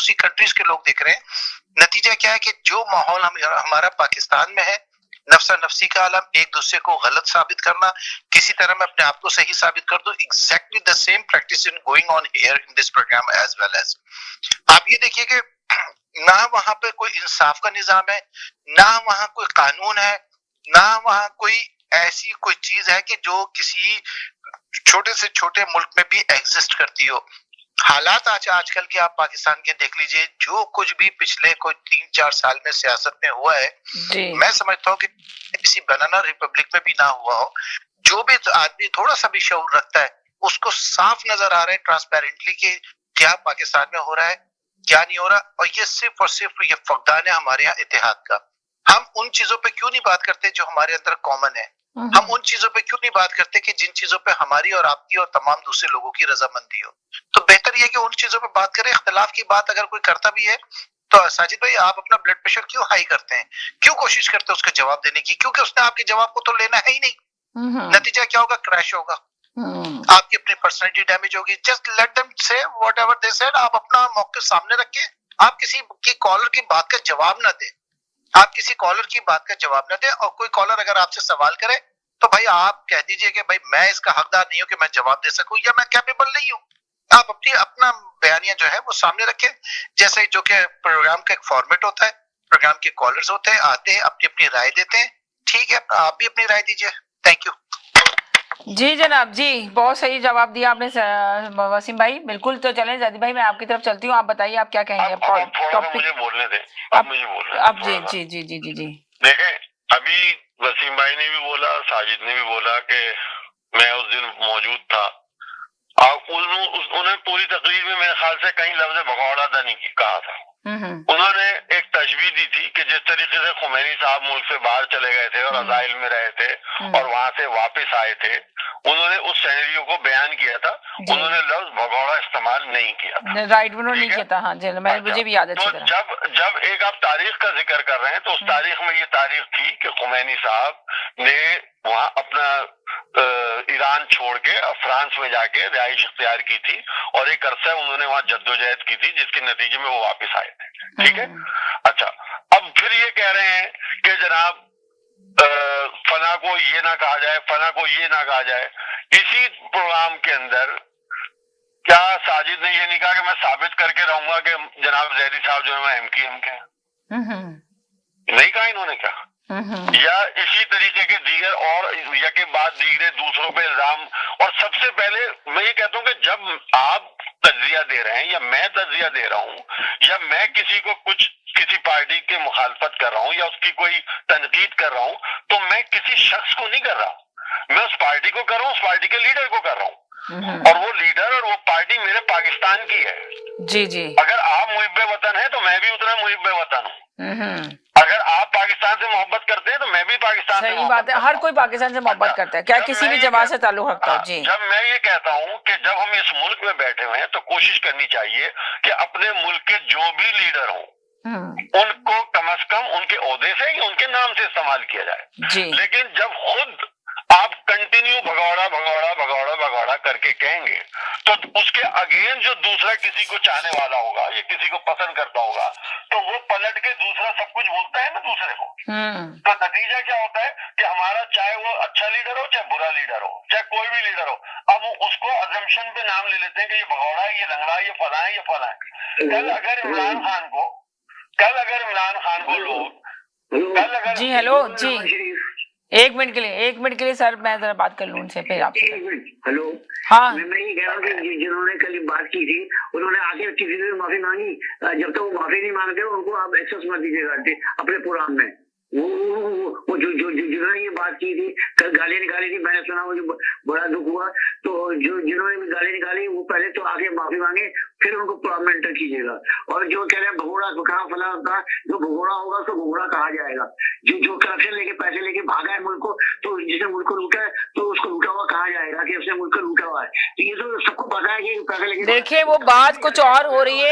दूसरी कंट्रीज के लोग देख रहे हैं। नतीजा क्या है कि जो माहौल हमारा पाकिस्तान में है, नफ्सा नफसी का आलम, एक दूसरे को गलत साबित करना, किसी तरह मैं अपने आप को सही साबित कर दूं, exactly the same practice in going on here in this programme as well as. आप ये देखिए कि ना वहां पे कोई इंसाफ का निजाम है, ना वहां कोई कानून है, ना वहां कोई ऐसी कोई चीज है कि जो किसी छोटे से छोटे मुल्क में भी एग्जिस्ट करती हो। हालात आजकल के आप पाकिस्तान के देख लीजिए, जो कुछ भी पिछले कोई 3-4 साल में सियासत में हुआ है, मैं समझता हूँ कि किसी बनाना रिपब्लिक में भी ना हुआ हो। जो भी आदमी थोड़ा सा भी शऊर रखता है, उसको साफ नजर आ रहा है ट्रांसपेरेंटली कि क्या पाकिस्तान में हो रहा है, क्या नहीं हो रहा। और ये सिर्फ और सिर्फ ये फकदान है हमारे यहाँ इतिहाद का। हम उन चीजों पे क्यों नहीं बात करते जो हमारे अंदर कॉमन है? हम उन चीजों पे क्यों नहीं बात करते कि जिन चीजों पे हमारी और आपकी और तमाम दूसरे लोगों की रजामंदी हो? तो बेहतर यह कि उन चीजों पे बात करें। इख्तिलाफ की बात अगर कोई करता भी है तो साजिद भाई, आप अपना ब्लड प्रेशर क्यों हाई करते हैं, क्यों कोशिश करते हैं उसका जवाब देने की? क्योंकि उसने आपके जवाब को तो लेना है ही नहीं। नतीजा क्या होगा? क्रैश होगा, आपकी अपनी पर्सनैलिटी डैमेज होगी। Just let them say whatever they said. आप अपना मौके सामने रखें, आप किसी की कॉलर की बात का जवाब ना दे, आप किसी कॉलर की बात का जवाब ना दे। और कोई कॉलर अगर आपसे सवाल करे तो भाई आप कह दीजिए कि भाई मैं इसका हकदार नहीं हूं कि मैं जवाब दे सकूं, या मैं कैपेबल नहीं हूं। आप अपना बयानिया जो है वो सामने रखें, जैसे जो कि प्रोग्राम का एक फॉर्मेट होता है, प्रोग्राम के कॉलर्स होते हैं, आते हैं, अपनी अपनी राय देते हैं। ठीक है, आप भी अपनी राय दीजिए। Thank you. जी जनाब, जी बहुत सही जवाब दिया आपने वसीम भाई। बिल्कुल, तो चलें जादी भाई, मैं आपकी तरफ चलती हूँ, आप बताइए आप क्या कहेंगे टॉपिक। मुझे बोलने दें, अब मुझे बोलने दें। अब जी जी जी जी जी देखें, अभी वसीम भाई ने भी बोला, साजिद ने भी बोला कि मैं उस दिन मौजूद था, और उन्होंने पूरी तकरीर में मेरे ख्याल से कहीं लफ्ज भगौड़ा नहीं कहा था। उन्होंने एक तशबीह दी थी कि जिस तरीके से खुमैनी साहब मुल्क से बाहर चले गए थे और अजाइल में रहे थे और वहां से वापस आए थे, उन्होंने उस सिनेरियो को बयान किया था, उन्होंने लफ्ज भगौड़ा इस्तेमाल नहीं किया था। राइट, उन्होंने नहीं किया था। हाँ जी, मुझे भी याद है। तो जब एक आप तारीख का जिक्र कर रहे हैं, तो उस तारीख में ये तारीख थी कि खुमैनी साहब ने वहां अपना ईरान छोड़ के फ्रांस में जाके रिहाइश इख्तियार की थी और एक अरसा उन्होंने वहां जद्दोजहद की थी, जिसके नतीजे में वो वापस आए थे। ठीक है, अच्छा, अब फिर ये कह रहे हैं कि जनाब फना को ये ना कहा जाए, फना को ये ना कहा जाए। इसी प्रोग्राम के अंदर क्या साजिद ने ये नहीं कहा कि मैं साबित करके रहूंगा कि जनाब जैदी साहब जो है MKM के? नहीं कहा इन्होंने, क्या? या इसी तरीके के दीगर और या के बाद दीगरे दूसरों पे इल्जाम। और सबसे पहले मैं ये कहता हूँ कि जब आप तज्जिया दे रहे हैं, या मैं तज्जिया दे रहा हूँ, या मैं किसी पार्टी के मुखालफत कर रहा हूँ या उसकी कोई तनकीद कर रहा हूँ, तो मैं किसी शख्स को नहीं कर रहा, मैं उस पार्टी को कर रहा हूँ, उस पार्टी के लीडर को कर रहा हूँ। और वो लीडर और वो पार्टी मेरे पाकिस्तान की है। जी जी। अगर आप मुहिब्बे वतन है तो मैं भी उतना मुहिब्बे वतन हूँ। अगर आप पाकिस्तान से मोहब्बत करते हैं तो मैं भी पाकिस्तान से। सही बात है, हर कोई पाकिस्तान से मोहब्बत करता है, क्या किसी भी जमात से ताल्लुक रखता है। जी, जब मैं ये कहता हूँ कि जब हम इस मुल्क में बैठे हुए हैं तो कोशिश करनी चाहिए कि अपने मुल्क के जो भी लीडर हों उनको कम से कम उनके ओहदे से या उनके नाम से इस्तेमाल किया जाए। लेकिन जब खुद आप कंटिन्यू भगौड़ा भगौड़ा भगौड़ा भगौड़ा करके कहेंगे तो उसके अगेंस्ट जो दूसरा किसी को चाहने वाला होगा या किसी को पसंद करता होगा तो वो पलट के दूसरा सब कुछ बोलता है ना दूसरे को। तो नतीजा क्या होता है कि हमारा चाहे वो अच्छा लीडर हो, चाहे बुरा लीडर हो, चाहे कोई भी लीडर हो, अब वो उसको अजम्पशन पे नाम ले लेते हैं कि ये भगौड़ा है, ये लंगड़ा है, ये फला है, ये फला है। कल अगर इमरान खान को लोग जी हेलो जी, एक मिनट के लिए सर, मैं जरा बात कर लूं उनसे, फिर आपसे। हेलो, हाँ, मैं ये कह रहा हूँ कि जिन्होंने कल बात की थी उन्होंने आगे किसी से माफी मांगी, जब तक वो माफी नहीं मांगते उनको आप एक्सेस मत दीजिएगा अपने प्रोग्राम में। वो जो जिन्होंने ये बात की थी, कल गाली निकाली थी, मैंने सुना, मुझे बड़ा दुख हुआ। तो जो जिन्होंने भी गाली निकाली वो पहले तो आगे माफी मांगे, फिर उनको प्रोग्राम में एंटर कीजिएगा। और जो कह रहे हैं भगोड़ा कहा फला होता, जो भगोड़ा होगा उसको भगोड़ा कहा जाएगा। जो करप्शन लेके पैसे लेके भागा है मुल्क को, तो जिसने मुल्क को लूटा है तो उसको लूटा हुआ कहा जाएगा कि उसने मुल्क को लूटा हुआ है। तो ये तो सबको पता है कि पैसे लेके। देखिए वो बात कुछ और हो रही है।